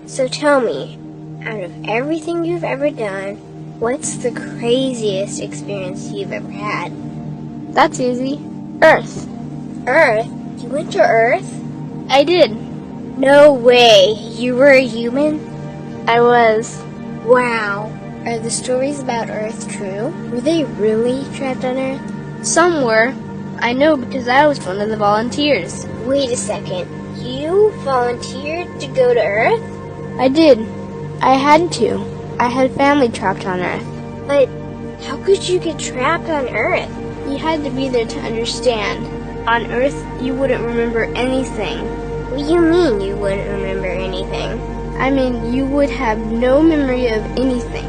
So tell me, out of everything you've ever done, what's the craziest experience you've ever had? That's easy. Earth. Earth? You went to Earth? I did. No way. You were a human? I was. Wow. Are the stories about Earth true? Were they really trapped on Earth? Some were. I know because I was one of the volunteers. Wait a second. You volunteered to go to Earth? I did. I had to. I had family trapped on Earth. But how could you get trapped on Earth? You had to be there to understand. On Earth, you wouldn't remember anything. What do you mean you wouldn't remember anything? I mean, you would have no memory of anything.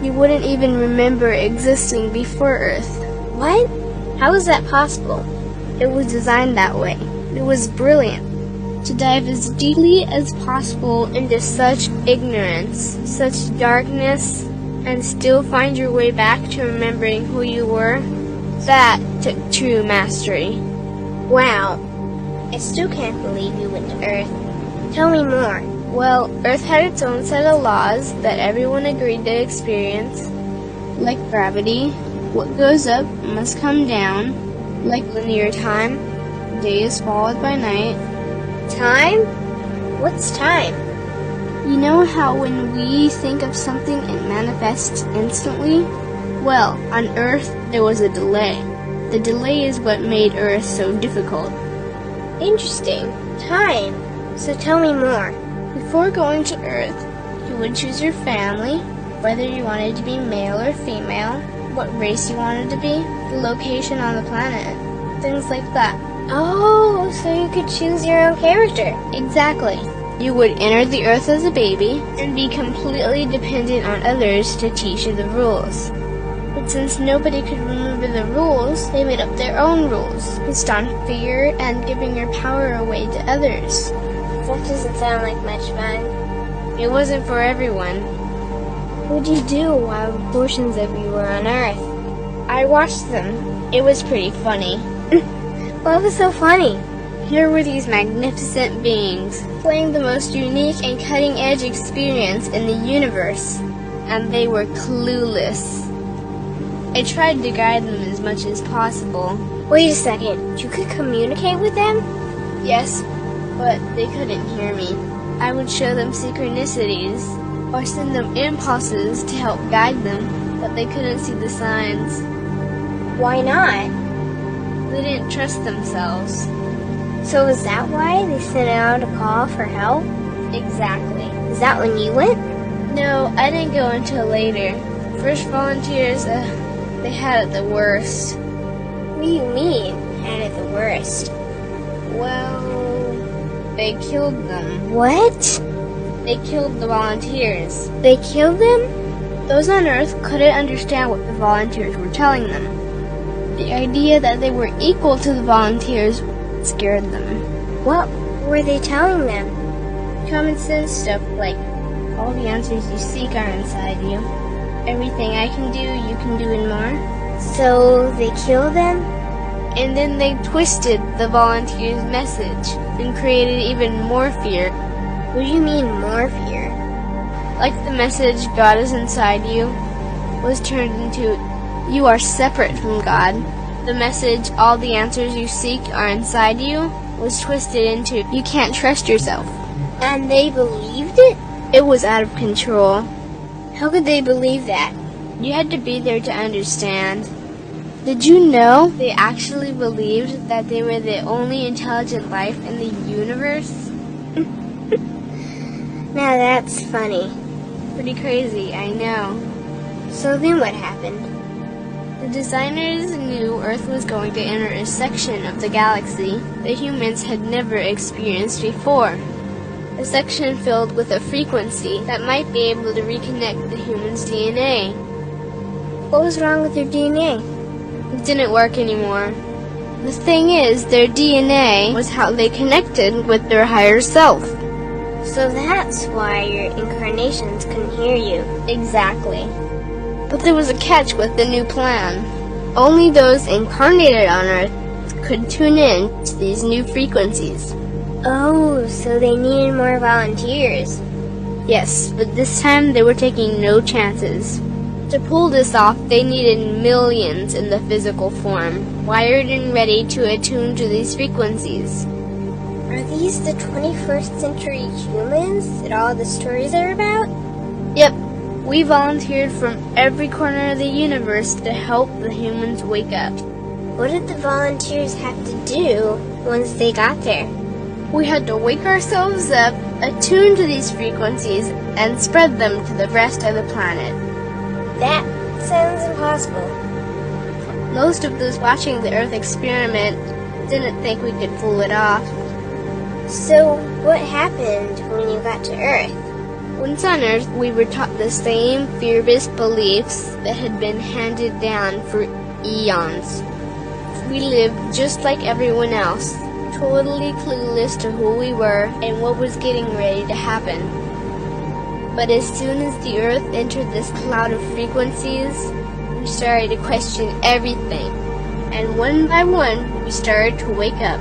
You wouldn't even remember existing before Earth. What? How is that possible? It was designed that way. It was brilliant. To dive as deeply as possible into such ignorance, such darkness, and still find your way back to remembering who you were, that took true mastery. Wow. I still can't believe you went to Earth. Tell me more. Well, Earth had its own set of laws that everyone agreed to experience, like gravity. What goes up must come down, like linear time. Day is followed by night. Time? What's time? You know how when we think of something, it manifests instantly? Well, on Earth, there was a delay. The delay is what made Earth so difficult. Interesting. Time. So tell me more. Before going to Earth, you would choose your family, whether you wanted to be male or female, what race you wanted to be, the location on the planet, things like that. Oh, so you could choose your own character. Exactly. You would enter the Earth as a baby and be completely dependent on others to teach you the rules. But since nobody could remember the rules, they made up their own rules, based on fear and giving your power away to others. That doesn't sound like much fun. It wasn't for everyone. What did you do while portions of you were on Earth? I watched them. It was pretty funny. What was so funny? Here were these magnificent beings, playing the most unique and cutting-edge experience in the universe, and they were clueless. I tried to guide them as much as possible. Wait a second, you could communicate with them? Yes, but they couldn't hear me. I would show them synchronicities, or send them impulses to help guide them, but they couldn't see the signs. Why not? They didn't trust themselves. So is that why they sent out a call for help? Exactly. Is that when you went? No, I didn't go until later. First volunteers, they had it the worst. What do you mean, had it the worst? Well, they killed them. What? They killed the volunteers. They killed them? Those on Earth couldn't understand what the volunteers were telling them. The idea that they were equal to the volunteers scared them. What were they telling them? Common sense stuff like, all the answers you seek are inside you. Everything I can do, you can do and more. So they killed them? And then they twisted the volunteers' message and created even more fear. What do you mean, more fear? Like the message, God is inside you, was turned into, you are separate from God. The message, all the answers you seek are inside you, was twisted into, you can't trust yourself. And they believed it? It was out of control. How could they believe that? You had to be there to understand. Did you know they actually believed that they were the only intelligent life in the universe? Now that's funny. Pretty crazy, I know. So then what happened? The designers knew Earth was going to enter a section of the galaxy that humans had never experienced before. A section filled with a frequency that might be able to reconnect the human's DNA. What was wrong with their DNA? It didn't work anymore. The thing is, their DNA was how they connected with their higher self. So that's why your incarnations couldn't hear you. Exactly. But there was a catch with the new plan. Only those incarnated on Earth could tune in to these new frequencies. Oh, so they needed more volunteers. Yes, but this time they were taking no chances. To pull this off, they needed millions in the physical form, wired and ready to attune to these frequencies. Are these the 21st century humans that all the stories are about? Yep, we volunteered from every corner of the universe to help the humans wake up. What did the volunteers have to do once they got there? We had to wake ourselves up, attune to these frequencies, and spread them to the rest of the planet. That sounds impossible. Most of those watching the Earth experiment didn't think we could pull it off. So, what happened when you got to Earth? Once on Earth, we were taught the same fear-based beliefs that had been handed down for eons. We lived just like everyone else, totally clueless to who we were and what was getting ready to happen. But as soon as the Earth entered this cloud of frequencies, we started to question everything. And one by one, we started to wake up.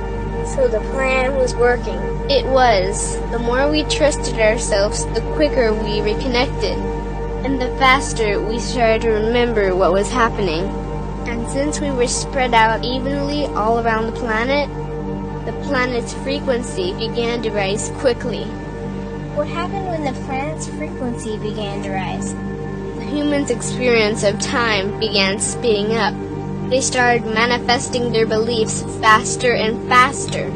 So the plan was working. It was. The more we trusted ourselves, the quicker we reconnected. And the faster we started to remember what was happening. And since we were spread out evenly all around the planet's frequency began to rise quickly. What happened when the planet's frequency began to rise? The humans' experience of time began speeding up. They started manifesting their beliefs faster and faster.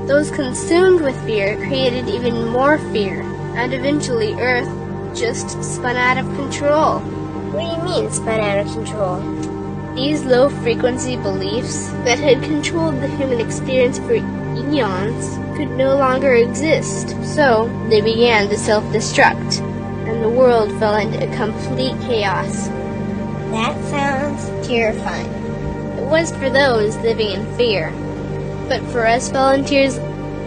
Those consumed with fear created even more fear, and eventually Earth just spun out of control. What do you mean, spun out of control? These low-frequency beliefs that had controlled the human experience for eons could no longer exist, so they began to self-destruct, and the world fell into complete chaos. That sounds terrifying. It was for those living in fear. But for us volunteers,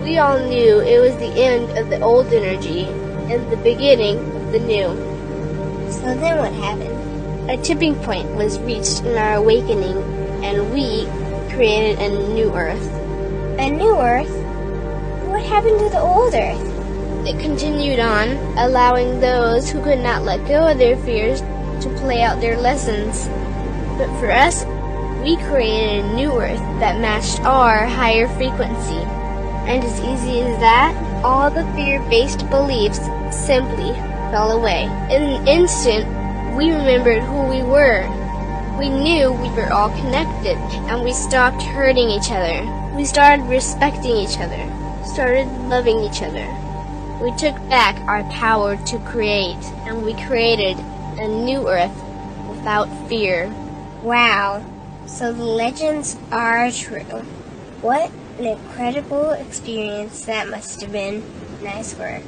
we all knew it was the end of the old energy and the beginning of the new. So then what happened? A tipping point was reached in our awakening, and we created a new Earth. A new Earth? What happened to the old Earth? It continued on, allowing those who could not let go of their fears to play out their lessons. But for us, we created a new Earth that matched our higher frequency. And as easy as that, all the fear-based beliefs simply fell away. In an instant, we remembered who we were. We knew we were all connected, and we stopped hurting each other. We started respecting each other, started loving each other. We took back our power to create, and we created a new Earth without fear. Wow, so the legends are true. What an incredible experience that must have been. Nice work.